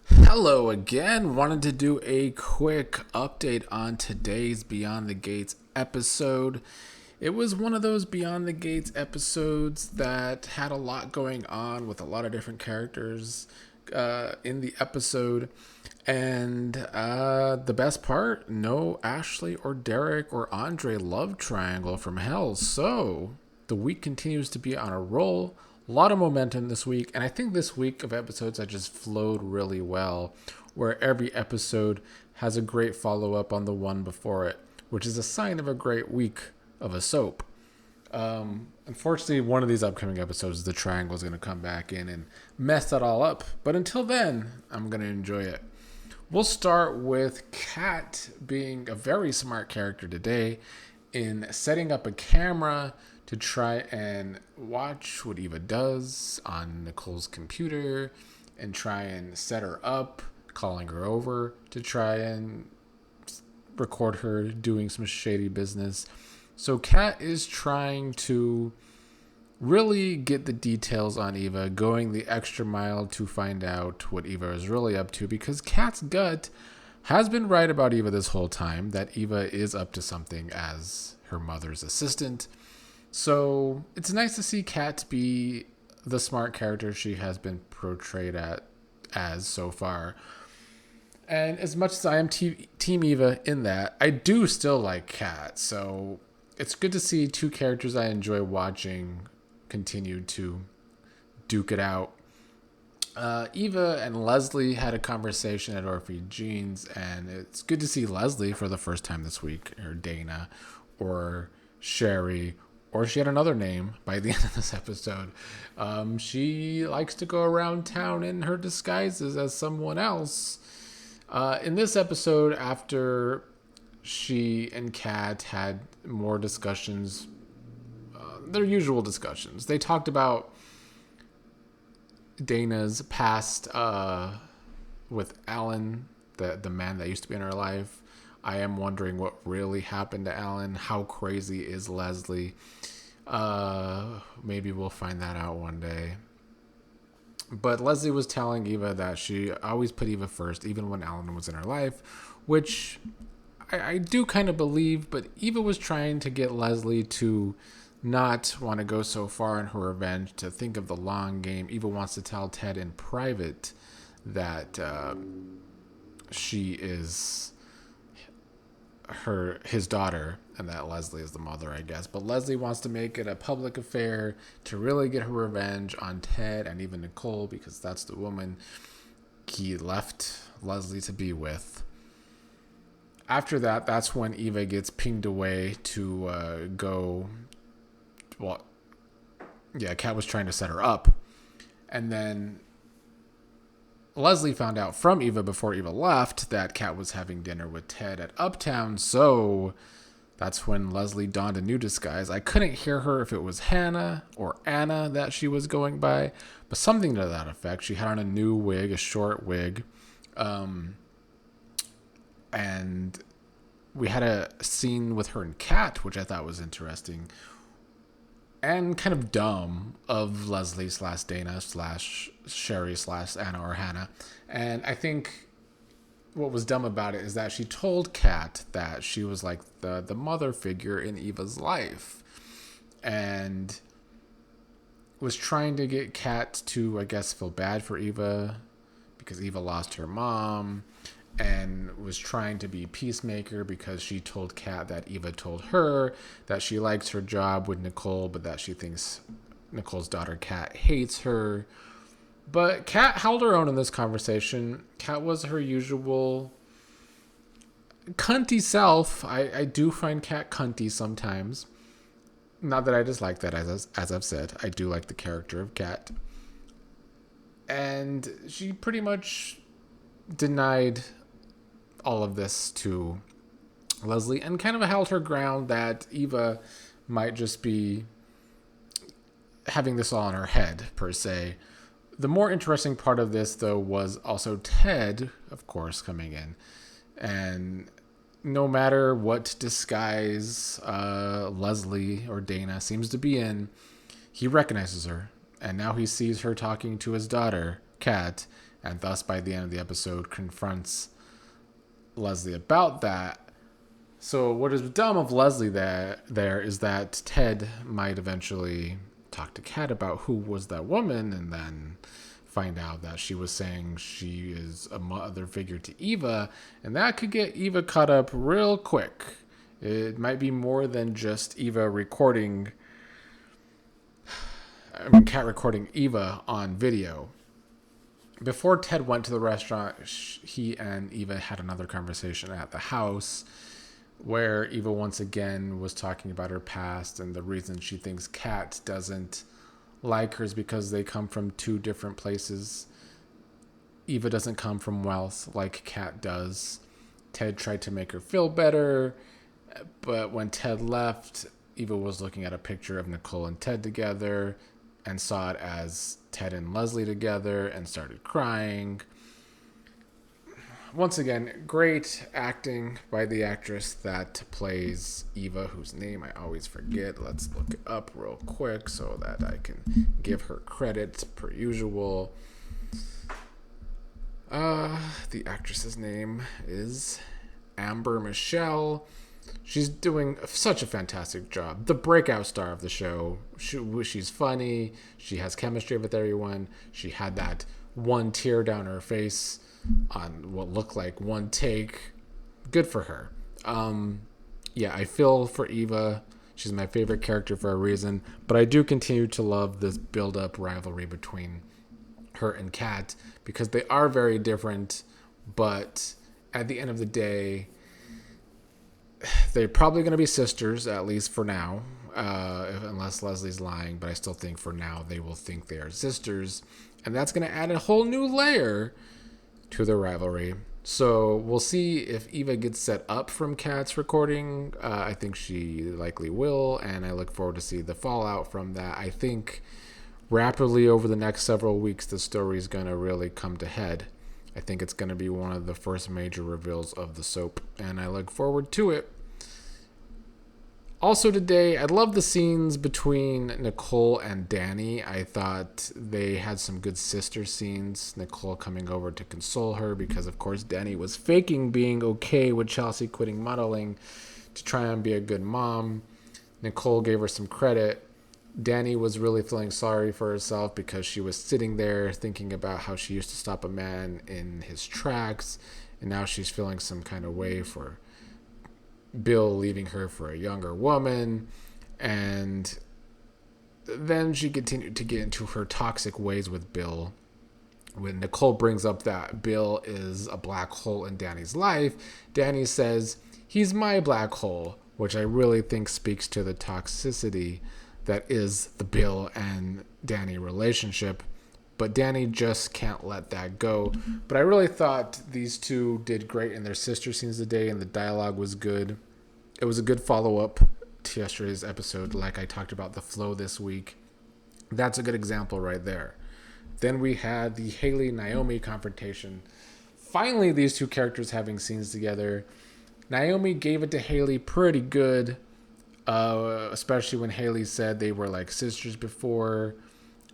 Hello again. Wanted to do a quick update on today's Beyond the Gates episode. It was one of those Beyond the Gates episodes that had a lot going on with a lot of different characters in the episode. And the best part, no Ashley or Derek or Andre love triangle from hell. So the week continues to be on a roll. A lot of momentum this week, and I think this week of episodes I just flowed really well, where every episode has a great follow up on the one before it, which is a sign of a great week of a soap. Unfortunately, one of these upcoming episodes, the triangle is going to come back in and mess that all up. But until then, I'm going to enjoy it. We'll start with Kat being a very smart character today in setting up a camera to try and watch what Eva does on Nicole's computer and try and set her up, calling her over to try and record her doing some shady business. So Kat is trying to really get the details on Eva, going the extra mile to find out what Eva is really up to, because Kat's gut has been right about Eva this whole time, that Eva is up to something as her mother's assistant. So it's nice to see Kat be the smart character she has been portrayed as so far. And as much as I am Team Eva in that, I do still like Kat. So it's good to see two characters I enjoy watching continue to duke it out. Eva and Leslie had a conversation at Orphe Jeans, and it's good to see Leslie for the first time this week, or Dana, or Sherry, or she had another name by the end of this episode. She likes to go around town in her disguises as someone else. In this episode, after she and Kat had more discussions, their usual discussions, they talked about Dana's past with Alan, the man that used to be in her life. I am wondering what really happened to Alan. How crazy is Leslie? Maybe we'll find that out one day. But Leslie was telling Eva that she always put Eva first, even when Alan was in her life, which I do kind of believe, but Eva was trying to get Leslie to not want to go so far in her revenge, to think of the long game. Eva wants to tell Ted in private that she is his daughter and that Leslie is the mother, I guess. But Leslie wants to make it a public affair to really get her revenge on Ted and even Nicole, because that's the woman he left Leslie to be with. After that, that's when Eva gets pinged away to go. Well, yeah, Kat was trying to set her up, and then Leslie found out from Eva before Eva left that Kat was having dinner with Ted at Uptown, so that's when Leslie donned a new disguise. I couldn't hear her if it was Hannah or Anna that she was going by, but something to that effect. She had on a new wig, a short wig, and we had a scene with her and Kat, which I thought was interesting and kind of dumb, of Leslie / Dana / Sherry / Anna or Hannah. And I think what was dumb about it is that she told Kat that she was like the mother figure in Eva's life, and was trying to get Kat to, I guess, feel bad for Eva because Eva lost her mom, and was trying to be peacemaker because she told Kat that Eva told her that she likes her job with Nicole, but that she thinks Nicole's daughter Kat hates her. But Kat held her own in this conversation. Kat was her usual cunty self. I do find Kat cunty sometimes. Not that I dislike that, as I've said. I do like the character of Kat. And she pretty much denied all of this to Leslie and kind of held her ground that Eva might just be having this all in her head, per se. The more interesting part of this, though, was also Ted, of course, coming in. And no matter what disguise Leslie or Dana seems to be in, he recognizes her. And now he sees her talking to his daughter, Kat, and thus by the end of the episode confronts Leslie about that. So what is dumb of Leslie there is that Ted might eventually talk to Kat about who was that woman, and then find out that she was saying she is a mother figure to Eva, and that could get Eva caught up real quick. It might be more than just Eva recording, Kat recording Eva on video. Before Ted went to the restaurant, he and Eva had another conversation at the house where Eva once again was talking about her past, and the reason she thinks Kat doesn't like her is because they come from two different places. Eva doesn't come from wealth like Kat does. Ted tried to make her feel better, but when Ted left, Eva was looking at a picture of Nicole and Ted together and saw it as Ted and Leslie together and started crying. Once again, great acting by the actress that plays Eva, whose name I always forget. Let's look it up real quick so that I can give her credit per usual. The actress's name is Amber Michelle. She's doing such a fantastic job. The breakout star of the show. She's funny. She has chemistry with everyone. She had that one tear down her face on what looked like one take. Good for her. I feel for Eva. She's my favorite character for a reason. But I do continue to love this build-up rivalry between her and Kat because they are very different. But at the end of the day, they're probably going to be sisters, at least for now, unless Leslie's lying. But I still think for now they will think they are sisters. And that's going to add a whole new layer to the rivalry. So we'll see if Eva gets set up from Kat's recording. I think she likely will, and I look forward to see the fallout from that. I think rapidly over the next several weeks, the story is going to really come to head. I think it's going to be one of the first major reveals of the soap, and I look forward to it. Also today, I love the scenes between Nicole and Dani. I thought they had some good sister scenes. Nicole coming over to console her because, of course, Dani was faking being okay with Chelsea quitting modeling to try and be a good mom. Nicole gave her some credit. Dani was really feeling sorry for herself because she was sitting there thinking about how she used to stop a man in his tracks, and now she's feeling some kind of way for Bill leaving her for a younger woman. And then she continued to get into her toxic ways with Bill. When Nicole brings up that Bill is a black hole in Dani's life, Dani says, he's my black hole, which I really think speaks to the toxicity that is the Bill and Dani relationship. But Dani just can't let that go. But I really thought these two did great in their sister scenes today, and the dialogue was good. It was a good follow-up to yesterday's episode, like I talked about the flow this week. That's a good example right there. Then we had the Hayley-Naomi confrontation. Finally, these two characters having scenes together. Naomi gave it to Hayley pretty good, especially when Hayley said they were like sisters before,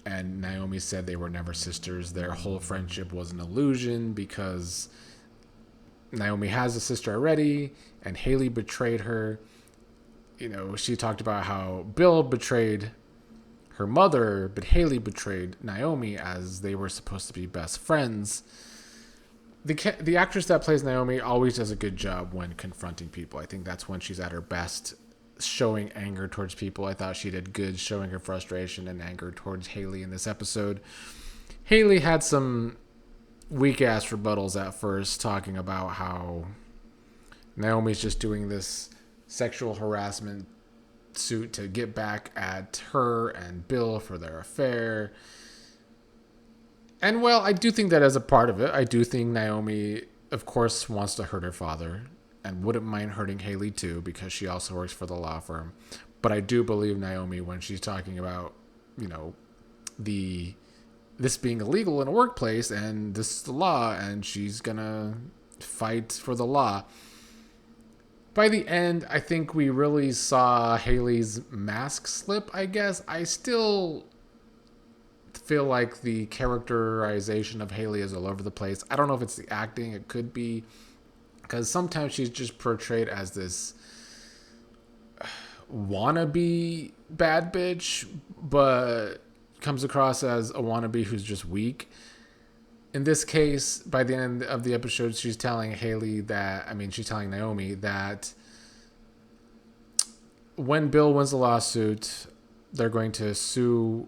and Naomi said they were never sisters. Their whole friendship was an illusion because Naomi has a sister already, and Hayley betrayed her. You know, she talked about how Bill betrayed her mother, but Hayley betrayed Naomi as they were supposed to be best friends. The actress that plays Naomi always does a good job when confronting people. I think that's when she's at her best, showing anger towards people. I thought she did good showing her frustration and anger towards Hayley in this episode. Hayley had some weak-ass rebuttals at first, talking about how Naomi's just doing this sexual harassment suit to get back at her and Bill for their affair. And, well, I do think that as a part of it, I do think Naomi, of course, wants to hurt her father and wouldn't mind hurting Hayley, too, because she also works for the law firm. But I do believe Naomi when she's talking about, you know, this being illegal in a workplace, and this is the law, and she's gonna fight for the law. By the end, I think we really saw Hayley's mask slip, I guess. I still feel like the characterization of Hayley is all over the place. I don't know if it's the acting. It could be because sometimes she's just portrayed as this wannabe bad bitch, but comes across as a wannabe who's just weak. In this case, by the end of the episode, she's telling Naomi that when Bill wins the lawsuit, they're going to sue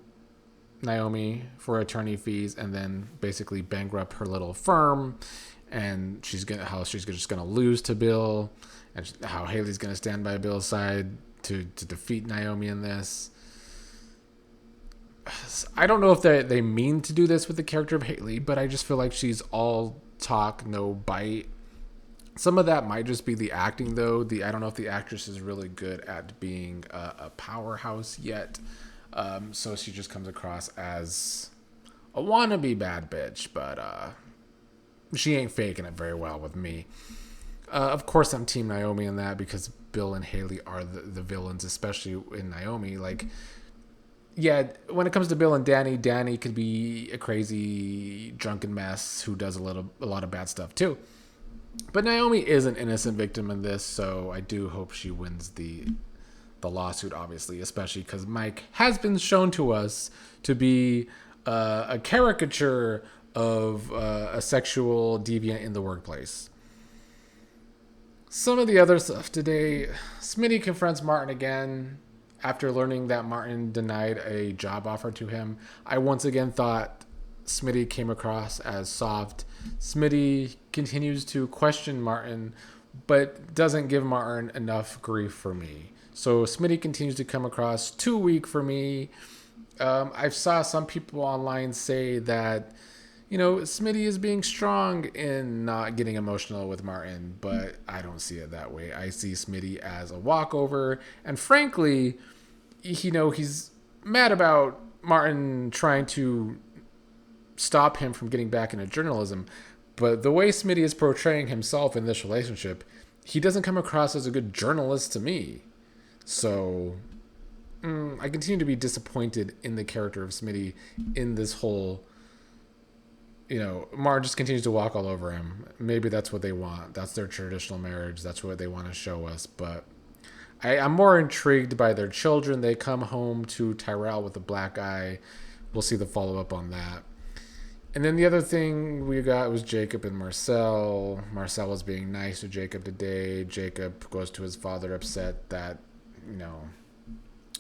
Naomi for attorney fees and then basically bankrupt her little firm. And she's just gonna lose to Bill, and how Hayley's gonna stand by Bill's side to defeat Naomi in this. I don't know if they mean to do this with the character of Hayley, but I just feel like she's all talk, no bite. Some of that might just be the acting, though. I don't know if the actress is really good at being a powerhouse yet. So she just comes across as a wannabe bad bitch, but she ain't faking it very well with me. Of course, I'm Team Naomi in that because Bill and Hayley are the villains, especially in Naomi. Like, yeah, when it comes to Bill and Dani could be a crazy drunken mess who does a lot of bad stuff too. But Naomi is an innocent victim in this, so I do hope she wins the lawsuit, obviously, especially because Mike has been shown to us to be a caricature of a sexual deviant in the workplace. Some of the other stuff today, Smitty confronts Martin again after learning that Martin denied a job offer to him. I once again thought Smitty came across as soft. Smitty continues to question Martin, but doesn't give Martin enough grief for me. So Smitty continues to come across too weak for me. I saw some people online say that, Smitty is being strong in not getting emotional with Martin, but I don't see it that way. I see Smitty as a walkover, and frankly, he's mad about Martin trying to stop him from getting back into journalism, but the way Smitty is portraying himself in this relationship, he doesn't come across as a good journalist to me. So I continue to be disappointed in the character of Smitty in this whole, Martin just continues to walk all over him. Maybe that's what they want. That's their traditional marriage. That's what they want to show us. But I'm more intrigued by their children. They come home to Tyrell with a black eye. We'll see the follow-up on that. And then the other thing we got was Jacob and Marcel. Marcel was being nice to Jacob today. Jacob goes to his father upset that,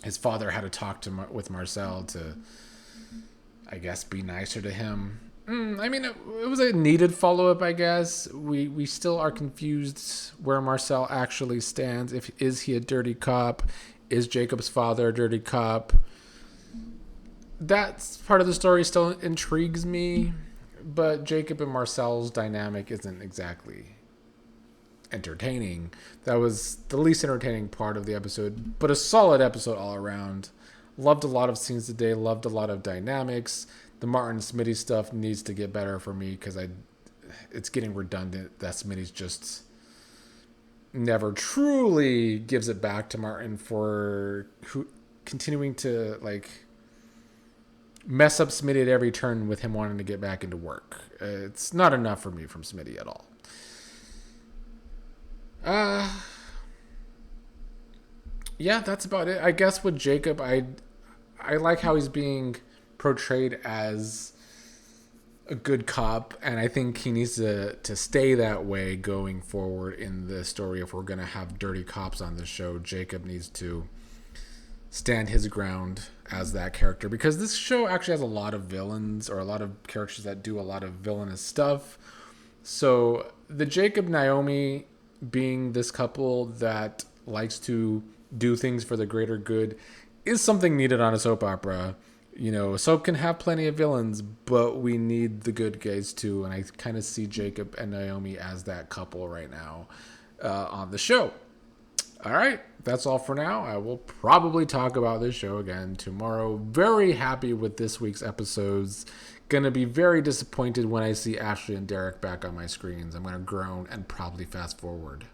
his father had to talk with Marcel to, I guess, be nicer to him. It was a needed follow-up, I guess. We still are confused where Marcel actually stands. Is he a dirty cop? Is Jacob's father a dirty cop? That part of the story still intrigues me, but Jacob and Marcel's dynamic isn't exactly entertaining. That was the least entertaining part of the episode, but a solid episode all around. Loved a lot of scenes today, loved a lot of dynamics. The Martin Smitty stuff needs to get better for me because it's getting redundant that Smitty's just never truly gives it back to Martin for continuing to mess up Smitty at every turn with him wanting to get back into work. It's not enough for me from Smitty at all. Yeah, that's about it. I guess with Jacob, I like how he's being portrayed as a good cop, and I think he needs to stay that way going forward in the story. If we're going to have dirty cops on the show, Jacob needs to stand his ground as that character, because this show actually has a lot of villains or a lot of characters that do a lot of villainous stuff. So the Jacob Naomi being this couple that likes to do things for the greater good is something needed on a soap opera. A soap can have plenty of villains, but we need the good guys too. And I kind of see Jacob and Naomi as that couple right now on the show. All right, that's all for now. I will probably talk about this show again tomorrow. Very happy with this week's episodes. Gonna be very disappointed when I see Ashley and Derek back on my screens. I'm gonna groan and probably fast forward.